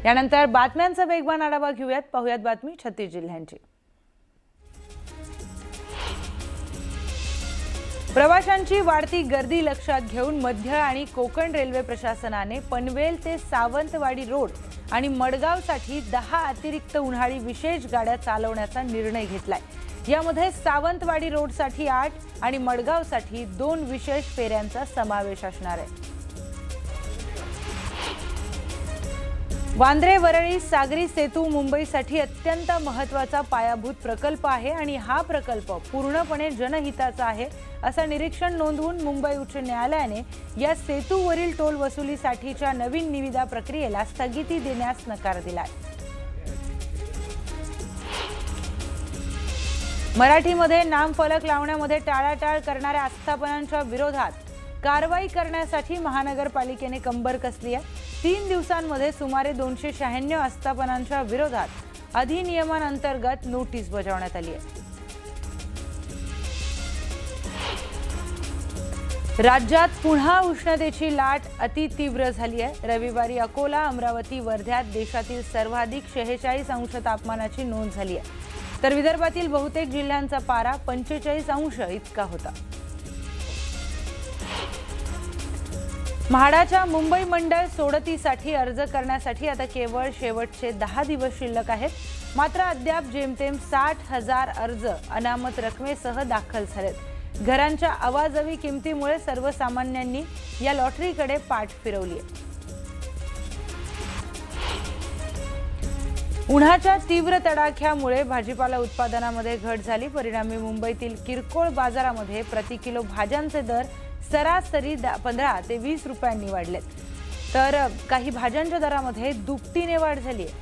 यानंतर बातम्यांचा वेगवान आढावा घेऊयात. पाहुयात बातमी 36 जिल्ह्यांची. प्रवाशांची वाढती गर्दी लक्षात घेऊन मध्य आणि कोकण रेल्वे प्रशासनाने पनवेल ते सावंतवाडी रोड आणि मडगावसाठी 10 अतिरिक्त उन्हाळी विशेष गाड्या चालवण्याचा निर्णय घेतलाय. यामध्ये सावंतवाडी रोडसाठी 8 आणि मडगावसाठी 2 विशेष फेऱ्यांचा समावेश असणार आहे. वांद्रे वरळी सागरी सेतू मुंबईसाठी अत्यंत महत्त्वाचा पायाभूत प्रकल्प आहे आणि हा प्रकल्प पूर्णपणे जनहिताचा आहे असं निरीक्षण नोंदवून मुंबई उच्च न्यायालयाने या सेतूवरील टोल वसुलीसाठीच्या नवीन निविदा प्रक्रियेला स्थगिती देण्यास नकार दिलाय. मराठीमध्ये नामफलक लावण्यामध्ये टाळाटाळ करणाऱ्या आस्थापनांच्या विरोधात कारवाई करण्यासाठी महानगरपालिकेने कंबर कसली आहे. 3 दिवसांमध्ये सुमारे 296 आस्थापनांच्या विरोधात अधिनियमांतर्गत नोटीस बजावण्यात आली आहे. राज्यात पुन्हा उष्णतेची लाट अतितीव्र झाली आहे. रविवारी अकोला, अमरावती, वर्ध्यात देशातील सर्वाधिक 46 अंश तापमानाची नोंद झाली आहे. तर विदर्भातील बहुतेक जिल्ह्यांचा पारा 45 अंश इतका होता. म्हाडाच्या मुंबई मंडळ सोडतीसाठी अर्ज करण्यासाठी आता केवळ शेवटचे 10 दिवस शिल्लक आहेत. मात्र अद्याप जेमतेम 60,000 अर्ज अनामत रकमेसह दाखल झालेत. घरांच्या अवाजवी किमतीमुळे सर्वसामान्यांनी या लॉटरीकडे पाठ फिरवली आहे. उन्हाच्या तीव्र तडाख्यामुळे भाजीपाला उत्पादनामध्ये घट झाली. परिणामी मुंबईतील किरकोळ बाजारामध्ये प्रति किलो भाज्यांचे दर सरासरी 15 ते 20 रुपयांनी वाढलेत. तर काही भाज्यांच्या दरामध्ये दुपटीने वाढ झाली आहे.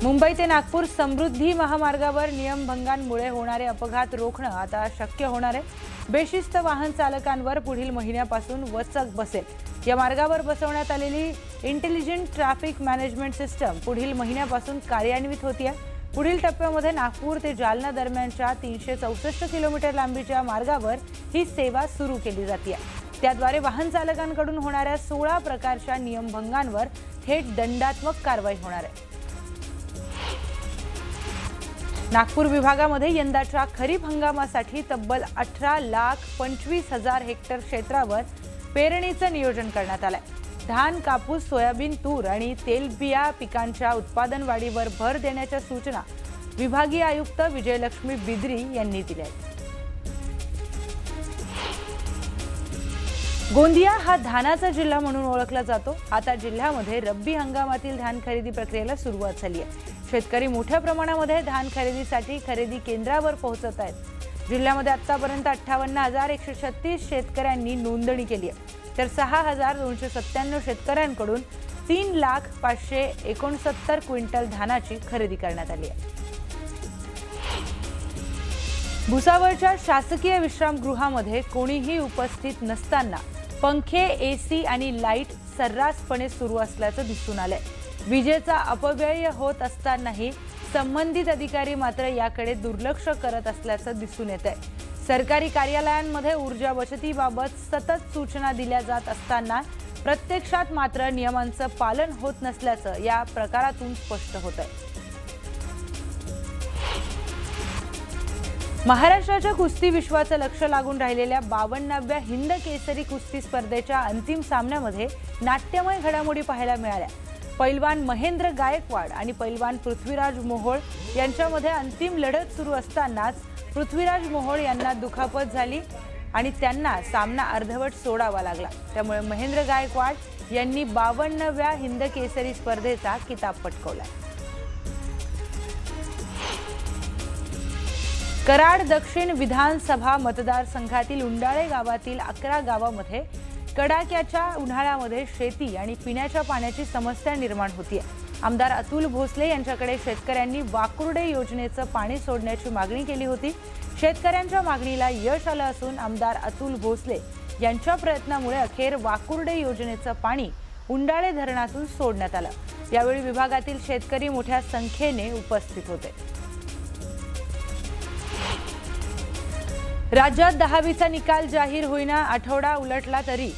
मुंबई ते नागपूर समृद्धी महामार्गावर नियमभंगांमुळे होणारे अपघात रोखणं आता शक्य होणार आहे. बेशिस्त वाहन चालकांवर पुढील महिन्यापासून वचक बसेल. या मार्गावर बसवण्यात आलेली इंटेलिजंट ट्रॅफिक मॅनेजमेंट सिस्टम पुढील महिन्यापासून कार्यान्वित होती आहे. पुढील टप्प्यामध्ये नागपूर ते जालना दरम्यानच्या 364 किलोमीटर लांबीच्या मार्गावर ही सेवा सुरू केली जाते. त्याद्वारे वाहन चालकांकडून होणाऱ्या 16 प्रकारच्या नियमभंगांवर थेट दंडात्मक कारवाई होणार आहे. नागपूर विभागामध्ये यंदाच्या खरीप हंगामासाठी तब्बल 18,25,000 हेक्टर क्षेत्रावर पेरणीचं नियोजन करण्यात आलंय. धान, कापूस, सोयाबीन, तूर आणि तेलबिया पिकांच्या उत्पादन वाढीवर भर देण्याच्या सूचना विभागीय आयुक्त विजयलक्ष्मी बिद्री यांनी दिल्या आहेत. गोंदिया हा धानाचा जिल्हा म्हणून ओळखला जातो. आता जिल्ह्यामध्ये रब्बी हंगामातील धान खरेदी प्रक्रियेला सुरुवात झाली आहे. शेतकरी मोठ्या प्रमाणामध्ये धान खरेदीसाठी खरेदी केंद्रावर पोहोचत आहेत. जिल्ह्यामध्ये आतापर्यंत 58,136 शेतकऱ्यांनी नोंदणी केली आहे. तर 6,297 शेतकऱ्यांकडून 3,569 क्विंटल धानाची खरेदी करण्यात आली आहे. भुसावळच्या शासकीय विश्रामगृहामध्ये कोणीही उपस्थित नसताना पंखे, एसी आणि लाईट सर्रासपणे सुरू असल्याचं दिसून आलंय. विजेचा अपव्यय होत असतानाही संबंधित अधिकारी मात्र याकडे दुर्लक्ष करत असल्याचं दिसून येत आहे. सरकारी कार्यालयांमध्ये ऊर्जा बचतीबाबत सतत सूचना दिल्या जात असताना प्रत्यक्षात मात्र नियमांचं पालन होत नसल्याचं या प्रकारातून स्पष्ट होत आहे. महाराष्ट्राच्या कुस्ती विश्वाचं लक्ष लागून राहिलेल्या 52व्या हिंद केसरी कुस्ती स्पर्धेच्या अंतिम सामन्यामध्ये नाट्यमय घडामोडी पाहायला मिळाल्या. पैलवान महेंद्र गायकवाड आणि पैलवान पृथ्वीराज मोहोळ यांच्यामध्ये अंतिम लढत सुरू असतानाच पृथ्वीराज मोहोळ यांना दुखापत झाली आणि त्यांना सामना अर्धवट सोडावा लागला. त्यामुळे महेंद्र गायकवाड यांनी 52व्या हिंद केसरी स्पर्धेचा किताब पटकावला. कराड दक्षिण विधानसभा मतदारसंघातील उंडाळे गावातील 11 गावांमध्ये कडाक्याच्या उन्हाळ्यामध्ये शेती आणि पिण्याच्या पाण्याची समस्या निर्माण होतीये. आमदार अतुल भोसले यांच्याकडे शेतकऱ्यांनी वाकुर्डे योजनेचं पाणी सोडण्याची मागणी केली होती. शेतकऱ्यांच्या मागणीला यश आलं असून आमदार अतुल भोसले यांच्या प्रयत्नामुळे अखेर वाकुर्डे योजनेचं पाणी उंडाळे धरणातून सोडण्यात आलं. यावेळी विभागातील शेतकरी मोठ्या संख्येने उपस्थित होते. राज्यात 10वीचा निकाल जाहीर होईना आठवडा उलटला तरी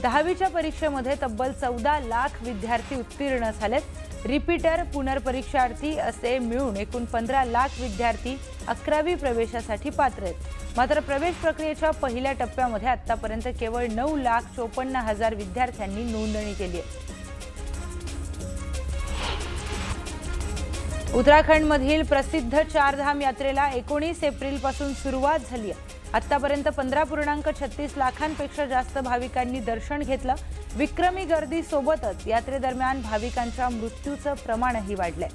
10वीच्या परीक्षेमध्ये तब्बल 14 लाख विद्यार्थी उत्तीर्ण झालेत। रिपीटर, पुनर्परीक्षार्थी असे मिळून एकूण 15 लाख विद्यार्थी 11वी प्रवेशासाठी पात्र आहेत। मात्र प्रवेश प्रक्रियेच्या पहिल्या टप्प्यामध्ये आतापर्यंत केवळ 9,54,000 विद्यार्थ्यांनी नोंदणी केली आहे। उत्तराखंडमधील प्रसिद्ध चारधाम यात्रेला 19 एप्रिलपासून सुरुवात झाली आहे। आतापर्यंत 15.36 लाखांपेक्षा जास्त भाविकांनी दर्शन घेतलं। विक्रमी गर्दी सोबतच यात्रेदरम्यान भाविकांच्या मृत्यूचं प्रमाणही वाढलंय।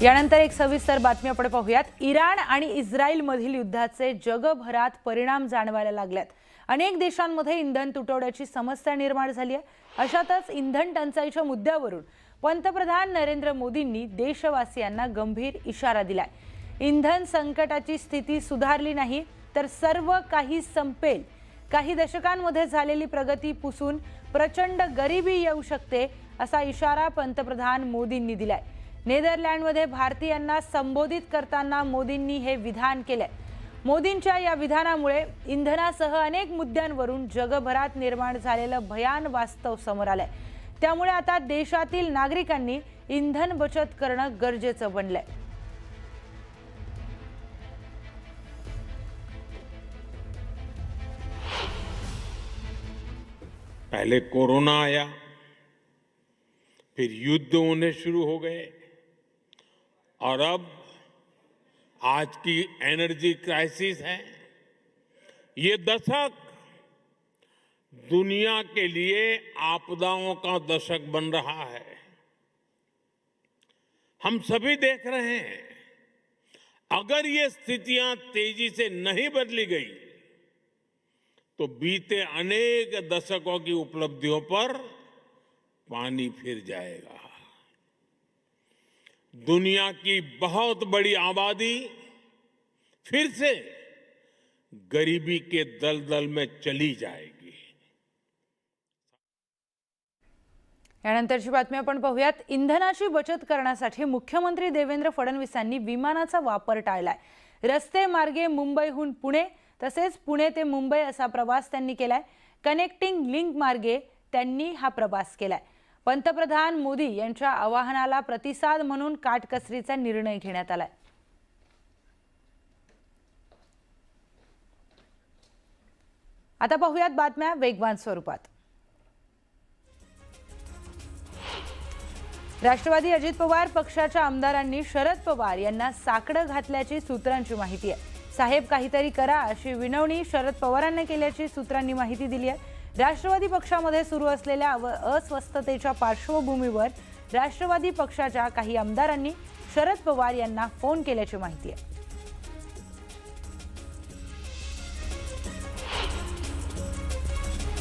यानंतर एक सविस्तर बातमी आपण पाहूयात। इराण आणि इस्रायलमधील युद्धाचे जगभरात परिणाम जाणवायला लागलेत। अनेक देशांमध्ये इंधन तुटवड्याची समस्या निर्माण झाली आहे। अशातच इंधन टंचाईच्या मुद्द्यावरून पंतप्रधान नरेंद्र मोदींनी देशवासियांना गंभीर इशारा दिलाय। इंधन संकटाची स्थिती सुधारली नाही तर सर्व काही संपेल। काही दशकांमध्ये झालेली प्रगती पुसून प्रचंड गरिबी येऊ शकते असा इशारा पंतप्रधान मोदींनी दिलाय। नेदरलँडमध्ये भारतीयांना संबोधित करताना मोदींनी हे विधान केलंय। मोदींच्या या विधानामुळे इंधनासह अनेक मुद्द्यांवरून जगभरात निर्माण झालेलं भयान वास्तव समोर आलंय। त्यामुळे आता देशातील नागरिकांनी इंधन बचत करणं गरजेचं बनलंय। पहले कोरोना आया, फिर युद्ध होने शुरू हो गए और अब आज की एनर्जी क्राइसिस है। ये दशक दुनिया के लिए आपदाओं का दशक बन रहा है। हम सभी देख रहे हैं, अगर ये स्थितियां तेजी से नहीं बदली गई तो बीते अनेक दशकों की उपलब्धियों पर पानी फिर जाएगा। दुनिया की बहुत बड़ी आबादी फिर से गरीबी के दलदल में चली जाएगी। यानंतरची बातमी आपण पाहूयात। इंधनाची बचत करण्यासाठी मुख्यमंत्री देवेंद्र फडणवीसांनी विमानाचा वापर टाळलाय। रस्ते मार्गे मुंबईहून पुणे तसेच पुणे ते मुंबई असा प्रवास त्यांनी केलाय। कनेक्टिंग लिंक मार्गे त्यांनी हा प्रवास केलाय। पंतप्रधान मोदी यांच्या आवाहनाला प्रतिसाद म्हणून काटकसरीचा निर्णय घेण्यात आलाय। आता पाहूयात बातम्या वेगवान स्वरूपात। राष्ट्रवादी अजित पवार पक्षाच्या आमदारांनी शरद पवार यांना साकडं घातल्याची सूत्रांची माहिती आहे। साहेब काहीतरी करा अशी विनवणी शरद पवारांनी केल्याची सूत्रांनी माहिती दिली आहे। राष्ट्रवादी पक्षामध्ये सुरू असलेल्या अस्वस्थतेच्या पार्श्वभूमीवर राष्ट्रवादी पक्षाच्या काही आमदारांनी शरद पवार यांना फोन केल्याची माहिती आहे।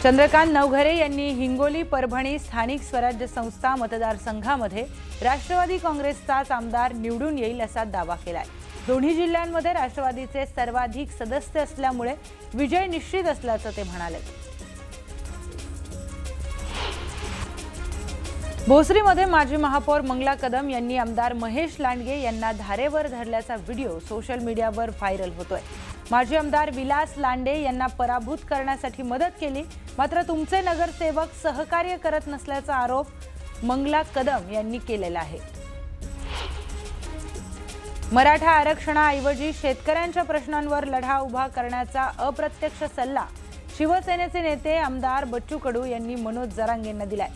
चंद्रकांत नवघरे यांनी हिंगोली परभणी स्थानिक स्वराज्य संस्था मतदारसंघामध्ये राष्ट्रवादी काँग्रेसचाच आमदार निवडून येईल असा दावा केलाय। दोन्ही जिल्ह्यांमध्ये राष्ट्रवादीचे सर्वाधिक सदस्य असल्यामुळे विजय निश्चित असल्याचं ते म्हणाले। भोसरीमध्ये माजी महापौर मंगला कदम यांनी आमदार महेश लांडगे यांना धारेवर धरल्याचा व्हिडिओ सोशल मीडियावर व्हायरल होतोय। माजी आमदार विलास लांडे यांना पराभूत करण्यासाठी मदत केली, मात्र तुमचे नगरसेवक सहकार्य करत नसल्याचा आरोप मंगला कदम यांनी केलेला आहे। मराठा आरक्षणाऐवजी शेतकऱ्यांच्या प्रश्नांवर लढा उभा करण्याचा अप्रत्यक्ष सल्ला शिवसेनेचे नेते आमदार बच्चू कडू यांनी मनोज जरांगेंना दिलाय।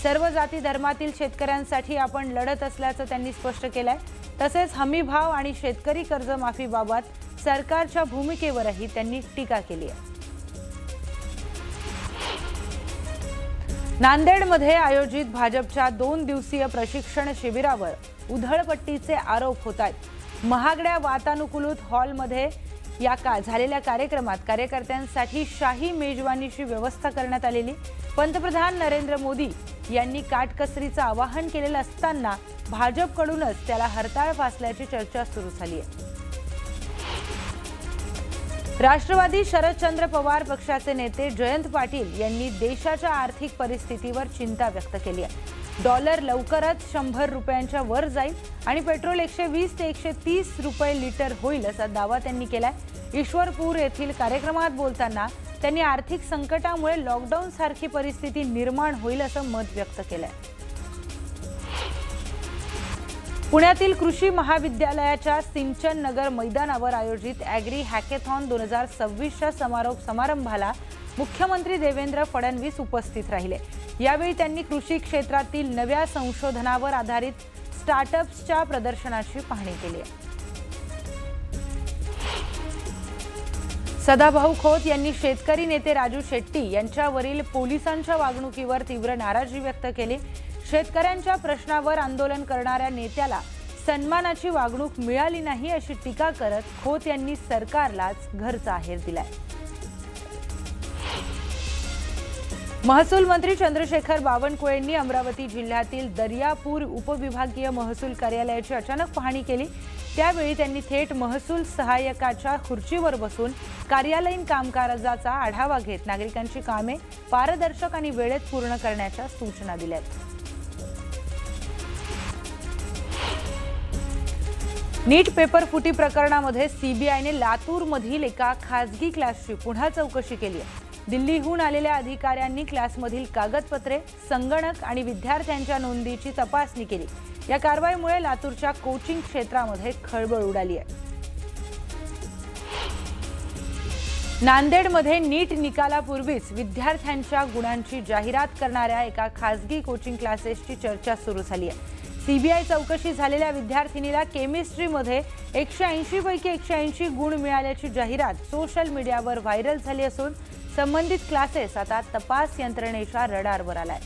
सर्व जाती धर्मातील शेतकऱ्यांसाठी आपण लढत असल्याचं त्यांनी स्पष्ट केलंय। तसेच हमीभाव आणि शेतकरी कर्जमाफीबाबत सरकारच्या भूमिकेवरही त्यांनी टीका केली आहे। नांदेडमध्ये आयोजित भाजपच्या 2 दिवसीय प्रशिक्षण शिबिरावर उधळपट्टीचे आरोप होत आहेत। महागड्या वातानुकूलित हॉलमध्ये झालेल्या कार्यक्रमात कार्यकर्त्यांसाठी शाही मेजवानीची व्यवस्था करण्यात आलेली। पंतप्रधान नरेंद्र मोदी यांनी काटकसरीचं आवाहन केलेलं असताना भाजपकडूनच त्याला हरताळ फासल्याची चर्चा सुरू झाली आहे। राष्ट्रवादी शरदचंद्र पवार पक्षाचे नेते जयंत पाटील यांनी देशाच्या आर्थिक परिस्थितीवर चिंता व्यक्त केली आहे। डॉलर लवकरच 100 रुपयांच्या वर जाईल आणि पेट्रोल 120 ते 130 रुपये लिटर होईल असा दावा त्यांनी केलाय। ईश्वरपूर येथील कार्यक्रमात बोलताना त्यांनी आर्थिक संकटामुळे लॉकडाऊन सारखी परिस्थिती निर्माण होईल असं मत व्यक्त केलंय। पुण्यातील कृषी महाविद्यालयाच्या सिंचन नगर मैदानावर आयोजित ॲग्री हॅकेथॉन 2026च्या समारोप समारंभाला मुख्यमंत्री देवेंद्र फडणवीस उपस्थित राहिले। यावेळी त्यांनी कृषी क्षेत्रातील नव्या संशोधनावर आधारित स्टार्टअप्सच्या प्रदर्शनाची पाहणी केली। सदाभाऊ खोत यांनी शेतकरी नेते राजू शेट्टी यांच्यावरील पोलिसांच्या वागणुकीवर तीव्र नाराजी व्यक्त केली। शेतकऱ्यांच्या प्रश्नावर आंदोलन करणाऱ्या नेत्याला सन्मानाची वागणूक मिळाली नाही अशी टीका करत खोत यांनी सरकारलाच घरचा आहेर दिलाय। महसूल मंत्री चंद्रशेखर बावनकुळेंनी अमरावती जिल्ह्यातील दर्यापूर उपविभागीय महसूल कार्यालयाची अचानक पाहणी केली। त्यावेळी त्यांनी थेट महसूल सहाय्यकाच्या खुर्चीवर बसून कार्यालयीन कामकाजाचा आढावा घेत नागरिकांची कामे पारदर्शक आणि वेळेत पूर्ण करण्याच्या सूचना दिल्या। नीट पेपर फुटी प्रकरणामध्ये सीबीआयने लातूरमधील एका खासगी क्लासची पुन्हा चौकशी केली आहे। दिल्लीहून आलेल्या अधिकाऱ्यांनी क्लासमधील कागदपत्रे, संगणक आणि विद्यार्थ्यांच्या नोंदीची तपासणी केली। या कारवाईमुळे लातूरच्या कोचिंग क्षेत्रामध्ये खळबळ उडाली आहे। नांदेडमध्ये नीट निकालापूर्वीच विद्यार्थ्यांच्या गुणांची जाहिरात करणाऱ्या एका खासगी कोचिंग क्लासेसची चर्चा सुरू झाली आहे। सीबीआय चौकशी झालेल्या विद्यार्थिनीला केमिस्ट्रीमध्ये 180 पैकी 180 गुण मिळाल्याची जाहिरात सोशल मीडियावर व्हायरल झाली असून संबंधित क्लासेस आता तपास यंत्रणेच्या रडारवर आलाय।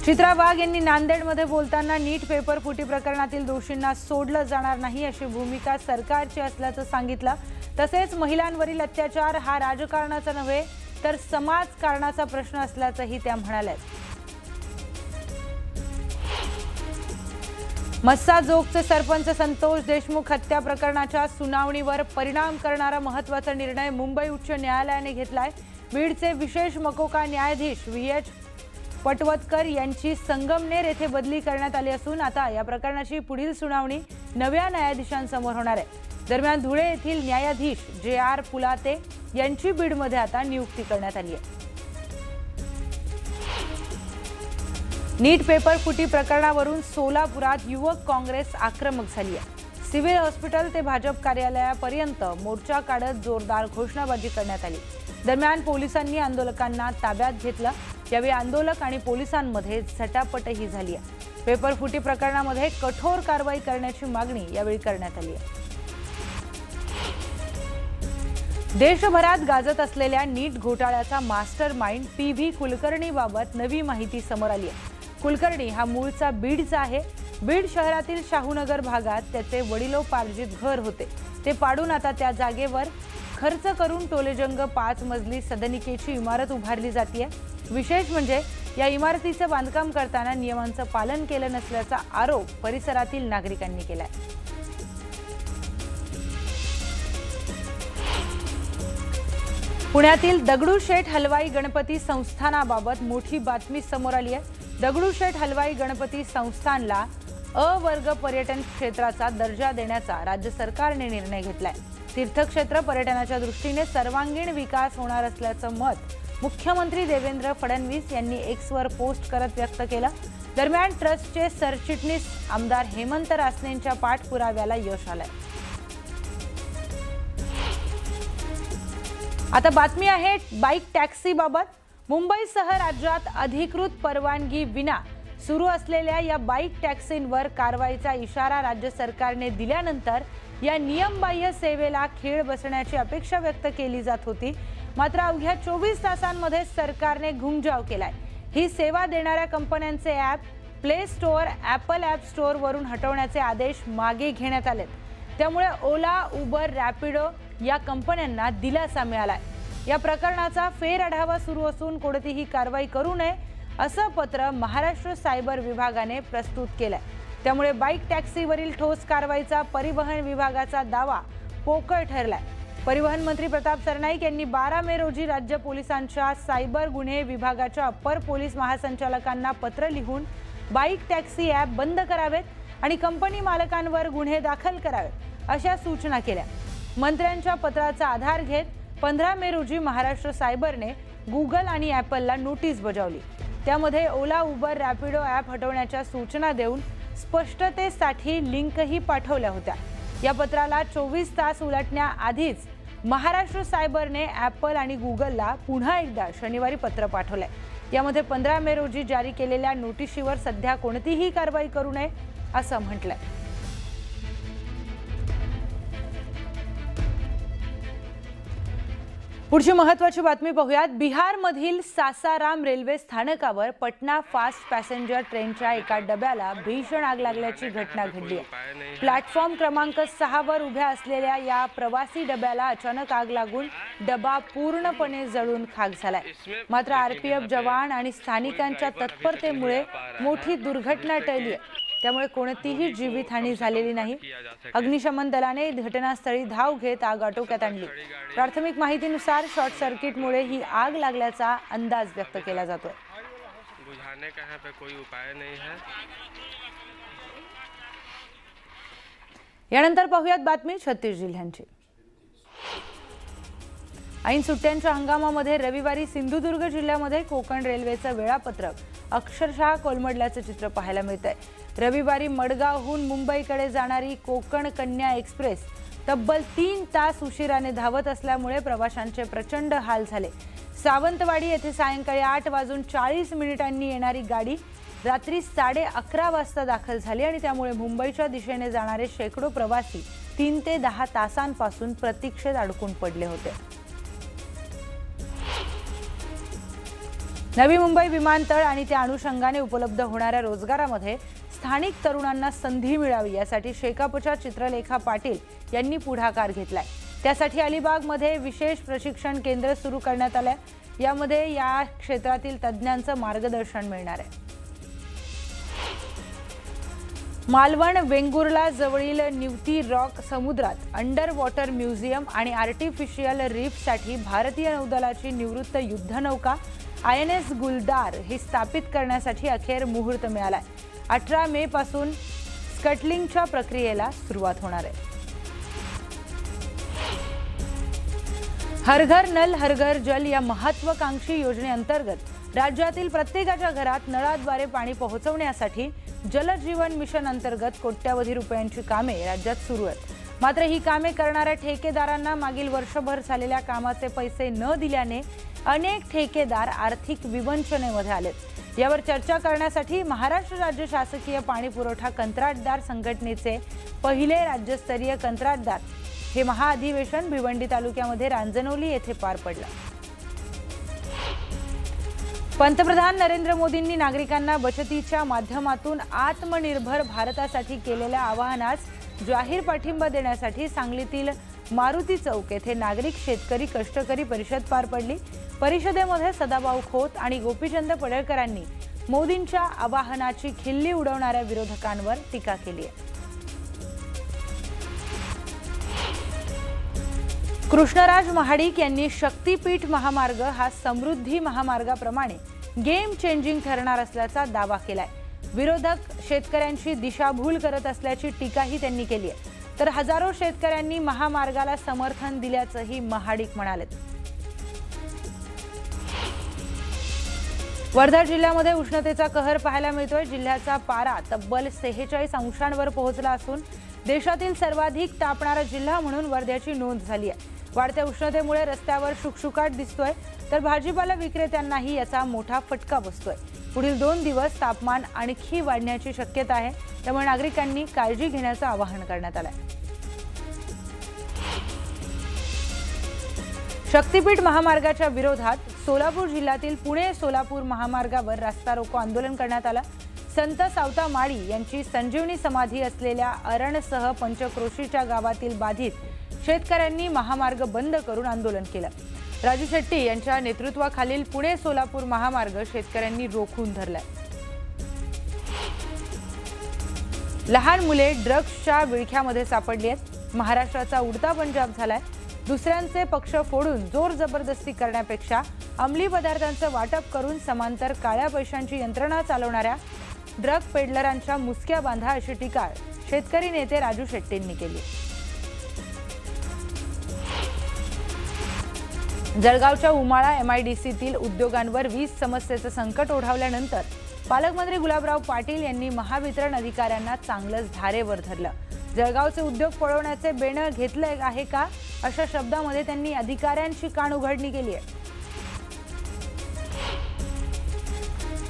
चित्रा वाघ यांनी नांदेडमध्ये बोलताना नीट पेपर फुटी प्रकरणातील दोषींना सोडलं जाणार नाही अशी भूमिका सरकारची असल्याचं सांगितलं। तसेच महिलांवरील अत्याचार हा राजकारणाचा नव्हे तर समाजकारणाचा प्रश्न असल्याचंही त्या म्हणाल्या। मस्साजोगचे सरपंच संतोष देशमुख हत्या प्रकरणाच्या सुनावणीवर परिणाम करणारा महत्त्वाचा निर्णय मुंबई उच्च न्यायालयाने घेतलाय। बीडचे विशेष मकोका न्यायाधीश व्ही.एच. पटवदकर यांची संगमनेर येथे बदली करण्यात आली असून आता या प्रकरणाची पुढील सुनावणी नव्या न्यायाधीशांसमोर होणार आहे। दरम्यान धुळे येथील न्यायाधीश जे.आर. पुलाते यांची बीडमध्ये आता नियुक्ती करण्यात आली आहे। नीट पेपर फुटी प्रकरणावरून सोलापुरात युवक काँग्रेस आक्रमक झाली आहे। सिव्हिल हॉस्पिटल ते भाजप कार्यालयापर्यंत मोर्चा काढत जोरदार घोषणाबाजी करण्यात आली। दरम्यान पोलिसांनी आंदोलकांना ताब्यात घेतलं। यावेळी आंदोलक आणि पोलिसांमध्ये झटापटही झाली आहे। पेपर फुटी प्रकरणामध्ये कठोर कारवाई करण्याची मागणी यावेळी करण्यात आली आहे। देशभरात गाजत असलेल्या नीट घोटाळ्याचा मास्टर माइंड पी.व्ही. कुलकर्णीबाबत नवी माहिती समोर आली आहे। कुलकर्णी हा मूळचा बीडचा आहे। बीड शहरातील शाहूनगर भागात त्याचे वडिलोपार्जित घर होते। ते पाडून आता त्या जागेवर खर्च करून टोलेजंग 5 मजली सदनिकेची इमारत उभारली जाते। विशेष म्हणजे या इमारतीचं बांधकाम करताना नियमांचं पालन केलं नसल्याचा आरोप परिसरातील नागरिकांनी केलाय। पुण्यातील दगडूशेठ हलवाई गणपती संस्थानाबाबत मोठी बातमी समोर आली आहे। दगडूशेठ हलवाई गणपती संस्थानला अ वर्ग पर्यटन क्षेत्राचा दर्जा देण्याचा राज्य सरकारने निर्णय घेतलाय। तीर्थक्षेत्र पर्यटनाच्या दृष्टीने सर्वांगीण विकास होणार असल्याचं मत मुख्यमंत्री देवेंद्र फडणवीस यांनी एक्सवर पोस्ट करत व्यक्त केलं। दरम्यान ट्रस्टचे सरचिटणीस आमदार हेमंत रासनेंच्या पाठपुराव्याला यश आलंय। आता बातमी आहे बाईक टॅक्सी बाबत। मुंबईसह राज्यात अधिकृत परवानगी विना सुरू असलेल्या या बाईक टॅक्सींवर कारवाईचा इशारा राज्य सरकारने दिल्यानंतर या नियमबाह्य सेवेला खीळ बसण्याची अपेक्षा व्यक्त केली जात होती। मात्र अवघ्या 24 तासांमध्ये सरकारने घुमजाव केलाय। ही सेवा देणाऱ्या कंपन्यांचे app play store, Apple app store वरून हटवण्याचे आदेश मागे घेण्यात आलेत। त्यामुळे ओला, उबर, रॅपिडो या कंपन्यांना दिलासा मिळालाय। या प्रकरणाचा फेरआढावा सुरू असून कोणतीही कारवाई करू नये असं पत्र महाराष्ट्र सायबर विभागाने प्रस्तुत केलंय। त्यामुळे बाईक टॅक्सीवरील ठोस कारवाईचा परिवहन विभागाचा दावा पोकळ ठरलाय। परिवहन मंत्री प्रताप सरनाईक यांनी 12 मे रोजी राज्य पोलिसांच्या सायबर गुन्हे विभागाच्या अप्पर पोलीस महासंचालकांना पत्र लिहून बाईक टॅक्सी ॲप बंद करावेत आणि कंपनी मालकांवर गुन्हे दाखल करावेत अशा सूचना केल्या। मंत्र्यांच्या पत्राचा आधार घेत 15 मे रोजी महाराष्ट्र सायबरने गुगल आणि ॲपलला नोटीस बजावली। त्यामध्ये ओला, उबर, रॅपिडो ॲप हटवण्याच्या सूचना देऊन स्पष्टतेसाठी लिंकही पाठवल्या होत्या। या पत्राला 24 तास उलटण्याआधीच महाराष्ट्र सायबरने ॲपल आणि गुगलला पुन्हा एकदा शनिवारी पत्र पाठवलंय। यामध्ये 15 मे रोजी जारी केलेल्या नोटिशीवर सध्या कोणतीही कारवाई करू नये असं म्हटलंय। पुढची महत्त्वाची बातमी पाहूयात। बिहारमधील सासाराम रेल्वे स्थानकावर पटना फास्ट पॅसेंजर ट्रेनच्या एका डब्याला भीषण आग लागल्याची घटना घडली आहे। प्लॅटफॉर्म क्रमांक 6 वर उभ्या असलेल्या या प्रवासी डब्याला अचानक आग लागून डबा पूर्णपणे जळून खाक झालाय। मात्र आरपीएफ जवान आणि स्थानिकांच्या तत्परतेमुळे मोठी दुर्घटना टळली आहे। त्यामुळे कोणतीही जीवितहानी झालेली नाही। अग्निशमन दलाने घटनास्थळी धाव घेत आग आटोक्यात आणली। प्राथमिक माहितीनुसार शॉर्ट सर्किटमुळे ही आग लागल्याचा अंदाज व्यक्त केला जातोय। बुझाने का यहाँ पे कोई उपाय नहीं है। यानंतर पाहूयात बातमी 36 जिल्ह्यांची। ऐन सुट्ट्यांच्या हंगामामध्ये रविवारी सिंधुदुर्ग जिल्ह्यामध्ये कोकण रेल्वेचं वेळापत्रक अक्षरशः कोलमडल्याचं चित्र पाहायला मिळतंय। रविवारी मडगावहून मुंबईकडे जाणारी कोकण कन्या एक्सप्रेस तब्बल 3 तास उशिराने धावत असल्यामुळे प्रवाशांचे प्रचंड हाल झाले। सावंतवाडी येथे सायंकाळी 8:40 येणारी गाडी रात्री 11:30 वाजता दाखल झाली आणि त्यामुळे मुंबईच्या दिशेने जाणारे शेकडो प्रवासी 3 ते 10 तासांपासून प्रतीक्षेत अडकून पडले होते। नवी मुंबई विमानतळ आणि त्या अनुषंगाने उपलब्ध होणाऱ्या रोजगारामध्ये स्थानिक तरुणांना संधी मिळावी यासाठी शेकापच्या चित्रलेखा पाटील यांनी पुढाकार घेतलाय। त्यासाठी अलिबागमध्ये विशेष प्रशिक्षण केंद्र सुरू करण्यात आलंय। यामध्ये या क्षेत्रातील तज्ज्ञांचं मार्गदर्शन मिळणार आहे। मालवण वेंगुर्ला जवळील निवती रॉक समुद्रात अंडर वॉटर म्युझियम आणि आर्टिफिशियल रीफसाठी भारतीय नौदलाची निवृत्त युद्धनौका INS गुलदार ही स्थापित करण्यासाठी अखेर मुहूर्त मिळालाय। 18 मे पासून स्कटलिंगच्या प्रक्रियेला सुरुवात होणार आहे। हर घर नल हर घर जल या महत्त्वाकांक्षी योजनेअंतर्गत राज्यातील प्रत्येकाच्या घरात नळाद्वारे पाणी पोहोचवण्यासाठी जल जीवन मिशन अंतर्गत कोट्यवधी रुपयांची कामे राज्यात सुरू आहेत। मात्र ही कामे करणाऱ्या ठेकेदारांना मागील वर्षभर झालेल्या कामाचे पैसे न दिल्याने अनेक ठेकेदार आर्थिक विवंचनेमध्ये आलेत। यावर चर्चा करण्यासाठी महाराष्ट्र राज्य शासकीय पाणी पुरवठा कंत्राटदार संघटनेचे पहिले राज्यस्तरीय कंत्राटदार हे महाअधिवेशन भिवंडी तालुक्यामध्ये रांजणोली येथे पार पडलं। पंतप्रधान नरेंद्र मोदींनी नागरिकांना बचतीच्या माध्यमातून आत्मनिर्भर भारतासाठी केलेल्या आवाहनास जाहीर पाठिंबा देण्यासाठी सांगलीतील मारुती चौक येथे नागरिक शेतकरी कष्टकरी परिषद पार पडली। परिषदेमध्ये सदाभाऊ खोत आणि गोपीचंद पडळकरांनी मोदींच्या आवाहनाची खिल्ली उडवणाऱ्या विरोधकांवर टीका केली आहे। कृष्णराज महाडिक यांनी शक्तीपीठ महामार्ग हा समृद्धी महामार्गाप्रमाणे गेम चेंजिंग ठरणार असल्याचा दावा केलाय। विरोधक शेतकऱ्यांची दिशाभूल करत असल्याची टीकाही त्यांनी केली आहे। तर हजारो शेतकऱ्यांनी महामार्गाला समर्थन दिल्याचंही महाडिक म्हणाले। वर्धा जिल्ह्यामध्ये उष्णतेचा कहर पाहायला मिळतोय। जिल्ह्याचा पारा तब्बल 46 अंशांवर पोहोचला असून देशातील सर्वाधिक तापणारा जिल्हा म्हणून वर्ध्याची नोंद झाली आहे। वाढत्या उष्णतेमुळे रस्त्यावर शुकशुकाट दिसतोय, तर भाजीपाला विक्रेत्यांनाही याचा मोठा फटका बसतोय। पुढील 2 दिवस तापमान आणखी वाढण्याची शक्यता आहे, त्यामुळे नागरिकांनी काळजी घेण्याचं आवाहन करण्यात आलंय। शक्तीपीठ महामार्गाच्या विरोधात सोलापूर जिल्ह्यातील पुणे सोलापूर महामार्गावर रास्ता रोको आंदोलन करण्यात आलं। संत सावता माळी यांची संजीवनी समाधी असलेल्या अरणसह पंचक्रोशीच्या गावातील बाधित शेतकऱ्यांनी महामार्ग बंद करून आंदोलन केलं। राजू शेट्टी यांच्या नेतृत्वाखालील पुणे सोलापूर महामार्ग शेतकऱ्यांनी रोखून धरलाय। लहान मुले ड्रग्सच्या विळख्यामध्ये सापडली आहेत। महाराष्ट्राचा उडता पंजाब झालाय। दुसऱ्यांचे पक्ष फोडून जोर जबरदस्ती करण्यापेक्षा अंमली पदार्थांचं वाटप करून समांतर काळ्या पैशांची यंत्रणा चालवणाऱ्या ड्रग पेडलरांच्या मुसक्या बांधा अशी टीका शेतकरी नेते राजू शेट्टींनी केली। जळगावच्या उमाळा MIDCतील उद्योगांवर वीज समस्येचं संकट ओढावल्यानंतर पालकमंत्री गुलाबराव पाटील यांनी महावितरण अधिकाऱ्यांना चांगलंच धारेवर धरलं. जळगावचे उद्योग पळवण्याचे बेणं घेतलंय आहे का, अशा शब्दामध्ये त्यांनी अधिकाऱ्यांची कानउघडणी केली आहे.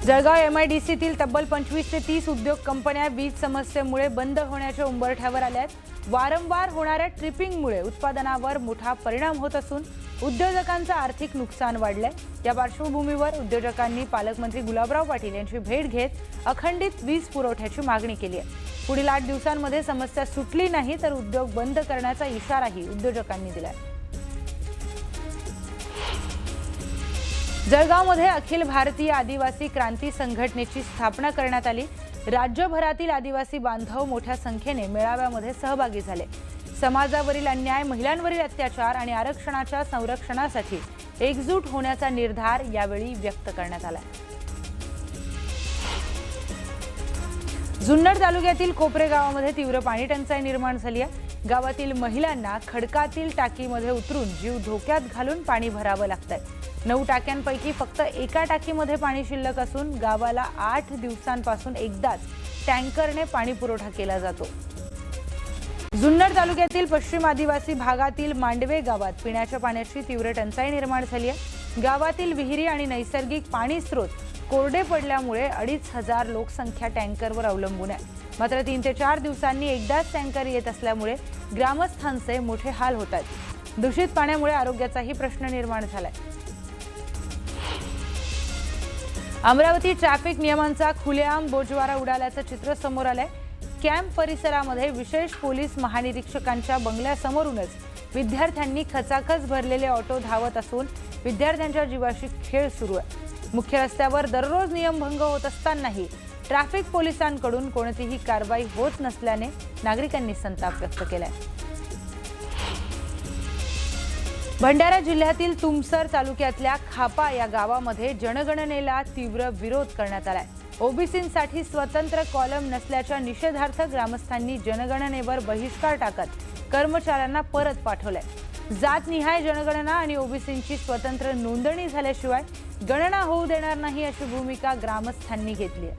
जळगाव MIDCतील तब्बल 25 ते 30 उद्योग कंपन्या वीज समस्येमुळे बंद होण्याच्या उंबरठ्यावर आल्या आहेत. वारंवार होणाऱ्या ट्रिपिंगमुळे उत्पादनावर मोठा परिणाम होत असून उद्योजकांचं आर्थिक नुकसान वाढलंय. या पार्श्वभूमीवर उद्योजकांनी पालकमंत्री गुलाबराव पाटील यांची भेट घेत अखंडित वीज पुरवठ्याची मागणी केली आहे. पुढील 8 दिवसांमध्ये समस्या सुटली नाही तर उद्योग बंद करण्याचा इशाराही उद्योजकांनी दिलाय. जळगावमध्ये अखिल भारतीय आदिवासी क्रांती संघटनेची स्थापना करण्यात आली. राज्यभरातील आदिवासी बांधव मोठ्या संख्येने मेळाव्यामध्ये सहभागी झाले. समाजावरील अन्याय, महिलांवरील अत्याचार आणि आरक्षणाच्या संरक्षणासाठी एकजूट होण्याचा निर्धार यावेळी व्यक्त करण्यात आला. जुन्नर तालुक्यातील कोपरे गावामध्ये तीव्र पाणी टंचाई निर्माण झाली आहे. गावातील महिलांना खडकातील टाकीमध्ये उतरून जीव धोक्यात घालून पाणी भरावं लागतंय. 9 टाक्यांपैकी फक्त एका टाकीमध्ये पाणी शिल्लक असून गावाला 8 दिवसांपासून एकदाच टँकरने पाणी पुरवठा केला जातो. जुन्नर तालुक्यातील पश्चिम आदिवासी भागातील मांडवे गावात पिण्याच्या पाण्याची तीव्र टंचाई निर्माण झाली आहे. गावातील विहिरी आणि नैसर्गिक पाणी स्रोत कोरडे पडल्यामुळे 2,500 लोकसंख्या टँकरवर अवलंबून आहे. मात्र 3 ते 4 दिवसांनी एकदाच टँकर येत असल्यामुळे ग्रामस्थांचे मोठे हाल होत आहेत. दूषित पाण्यामुळे आरोग्याचाही प्रश्न निर्माण झालाय. अमरावती ट्रॅफिक नियमांचा खुलेआम बोजवारा उडाल्याचं चित्र समोर आलंय. कॅम्प परिसरामध्ये विशेष पोलीस महानिरीक्षकांच्या बंगल्यासमोरूनच विद्यार्थ्यांनी खचाखच भरलेले ऑटो धावत असून विद्यार्थ्यांच्या जीवाशी खेळ सुरू आहे. मुख्य रस्त्यावर दररोज नियमभंग होत असतानाही ट्रॅफिक पोलिसांकडून कोणतीही कारवाई होत नसल्याने नागरिकांनी संताप व्यक्त केलाय. भंडारा जिल्ह्यातील तुमसर तालुक्यातल्या खापा या गावामध्ये जनगणनेला तीव्र विरोध करण्यात आलाय. ओबीसींसाठी स्वतंत्र कॉलम नसल्याच्या निषेधार्थ ग्रामस्थांनी जनगणनेवर बहिष्कार टाकत कर्मचाऱ्यांना परत पाठवलंय. जातनिहाय जनगणना आणि ओबीसींची स्वतंत्र नोंदणी झाल्याशिवाय गणना होऊ देणार नाही अशी भूमिका ग्रामस्थांनी घेतली आहे.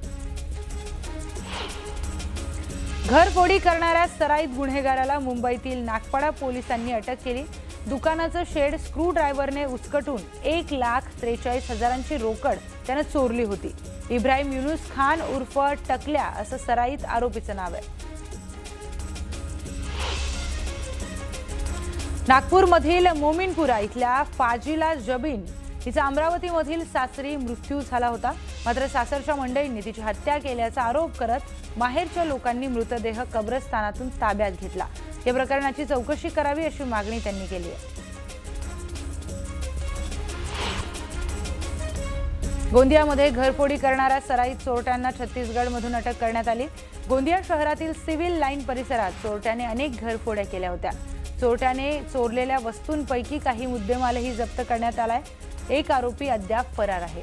घरफोडी करणाऱ्या सराईत गुन्हेगाराला मुंबईतील नागपाडा पोलिसांनी अटक केली. दुकानाचं शेड स्क्रू ड्रायव्हरने उचकटून 1,43,000ची रोकड त्यानं चोरली होती. इब्राहिम युनुस खान उर्फ टकल्या असं सराईत आरोपीचं नाव आहे. नागपूरमधील मोमिनपुरा इथल्या फाजिला जबीन हिचा अमरावतीमधील सासरी मृत्यू झाला होता. मात्र सासरच्या मंडळींनी तिची हत्या केल्याचा आरोप करत माहेरच्या लोकांनी मृतदेह कब्रस्तानातून ताब्यात घेतला. या प्रकरणाची चौकशी करावी अशी मागणी त्यांनी केली आहे. गोंदियामध्ये घरफोडी करणाऱ्या सराईत चोरट्यांना छत्तीसगडमधून अटक करण्यात आली. गोंदिया शहरातील सिव्हिल लाईन परिसरात चोरट्याने अनेक घरफोड्या केल्या होत्या. चोरट्याने चोरलेल्या वस्तूंपैकी काही मुद्देमालही जप्त करण्यात आलाय. एक आरोपी अद्याप फरार आहे.